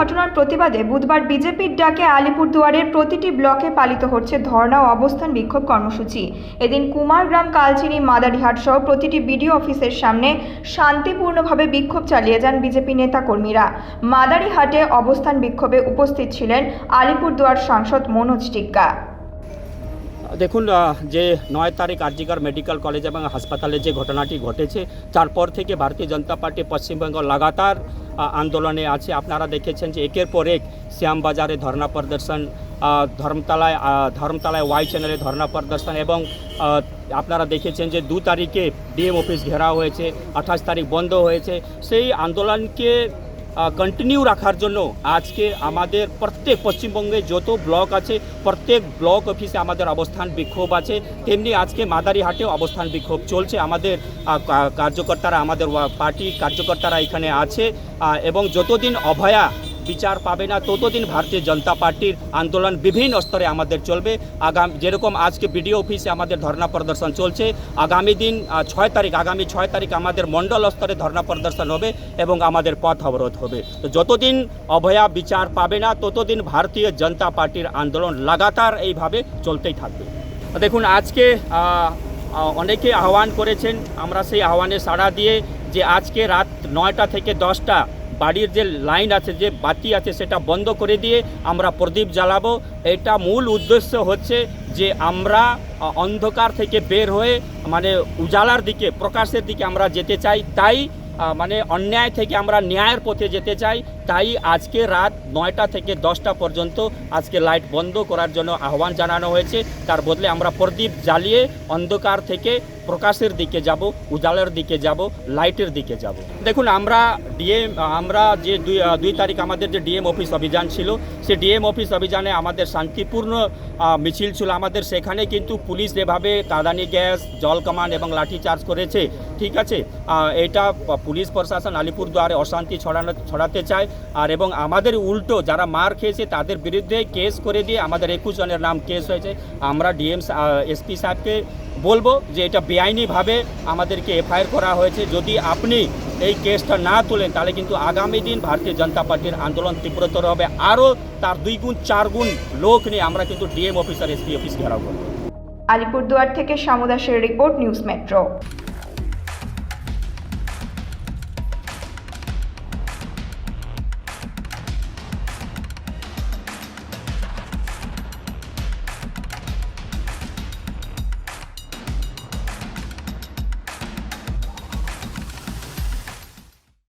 ঘটনার প্রতিবাদে বুধবার বিজেপির ডাকে আলিপুরদুয়ারের প্রতিটি ব্লকে পালিত হচ্ছে ধর্ণা ও অবস্থান বিক্ষোভ কর্মসূচি। এদিন কুমারগ্রাম, কালচিনি, মাদারিহাট সহ প্রতিটি বিডিও অফিসের সামনে শান্তিপূর্ণভাবে বিক্ষোভ চালিয়ে যান বিজেপি নেতাকর্মীরা। মাদারিহাটে অবস্থান বিক্ষোভে উপস্থিত ছিলেন আলিপুরদুয়ার সাংসদ মনোজ টিগ্গা। দেখুন, যে 9 তারিখ আরজিকর মেডিকেল কলেজ এবং হাসপাতালে যে ঘটনাটি ঘটেছে তারপর থেকে ভারতীয় জনতা পার্টি পশ্চিমবঙ্গ লাগাতার আন্দোলনে আছে। আপনারা দেখেছেন যে একের পর এক শ্যামবাজারে ধর্ণা প্রদর্শন, ধর্মতলায় ওয়াই চ্যানেলে ধর্ণা প্রদর্শন এবং আপনারা দেখেছেন যে 2 তারিখে ডিএম অফিস ঘেরাও হয়েছে, 28 তারিখ বন্ধ হয়েছে। সেই আন্দোলনকে কন্টিনিউ রাখার জন্য আজকে আমাদের প্রত্যেক পশ্চিমবঙ্গে যত ব্লক আছে প্রত্যেক ব্লক অফিসে আমাদের অবস্থান বিক্ষোভ আছে। তেমনি আজকে মাদারিহাটেও অবস্থান বিক্ষোভ চলছে। আমাদের কার্যকর্তারা, আমাদের পার্টি কার্যকর্তারা এখানে আছে এবং যতদিন অভয়া বিচার পাবে না ততদিন ভারতীয় জনতা পার্টির আন্দোলন বিভিন্ন স্তরে আমাদের চলবে। যেরকম আজকে বিডিও অফিসে আমাদের ধর্ণা প্রদর্শন চলছে, আগামী 6 তারিখ আমাদের মণ্ডল স্তরে ধর্ণা প্রদর্শন হবে এবং আমাদের পথ অবরোধ হবে। তো যতদিন অভয়া বিচার পাবে না ততদিন ভারতীয় জনতা পার্টির আন্দোলন লাগাতার এইভাবে চলতেই থাকবে। দেখুন, আজকে অনেকে আহ্বান করেছেন, আমরা সেই আহ্বানে সাড়া দিয়ে যে আজকে রাত 9টা থেকে 10টা বাড়ির যে লাইন আছে, যে বাতি আছে সেটা বন্ধ করে দিয়ে আমরা প্রদীপ জ্বালাবো। এটা মূল উদ্দেশ্য হচ্ছে যে আমরা অন্ধকার থেকে বের হয়ে উজালার দিকে, প্রকাশের দিকে আমরা যেতে চাই। তাই অন্যায় থেকে আমরা ন্যায়ের পথে যেতে চাই। তাই আজকে রাত 9টা থেকে 10টা পর্যন্ত আজকে লাইট বন্ধ করার জন্য আহ্বান জানানো হয়েছে। তার বদলে আমরা প্রদীপ জ্বালিয়ে অন্ধকার থেকে প্রকাশের দিকে যাব, উজালের দিকে যাব, লাইটের দিকে যাব। দেখুন, আমরা যে 2 তারিখ আমাদের যে ডিএম অফিস অভিযান ছিল, সে ডিএম অফিস অভিযানে আমাদের শান্তিপূর্ণ মিছিল ছিল। আমাদের সেখানে কিন্তু পুলিশ যেভাবে কাঁদানি গ্যাস, জল কামান এবং লাঠিচার্জ করেছে, ঠিক আছে, এটা পুলিশ প্রশাসন আলিপুরদুয়ারে অশান্তি ছড়াতে চায়। এবং আমাদের উল্টো যারা মার খেয়েছে তাদের বিরুদ্ধে কেস করে দিয়ে আমাদের 21 জনের নাম কেস হয়েছে। আমরা এসপি সাহেবকে বলবো যে এটা বেআইনিভাবে আমাদেরকে এফআইআর করা হয়েছে। যদি আপনি এই কেসটা না তোলেন তাহলে কিন্তু আগামী দিন ভারতীয় জনতা পার্টির আন্দোলন তীব্রতর হবে। আরও তার 2 গুণ 4 গুণ লোক নিয়ে আমরা কিন্তু ডিএম অফিস আর এসপি অফিস ঘেরাও করব। আলিপুরদুয়ার থেকে শামু দাসের রিপোর্ট, নিউজ মেট্রো।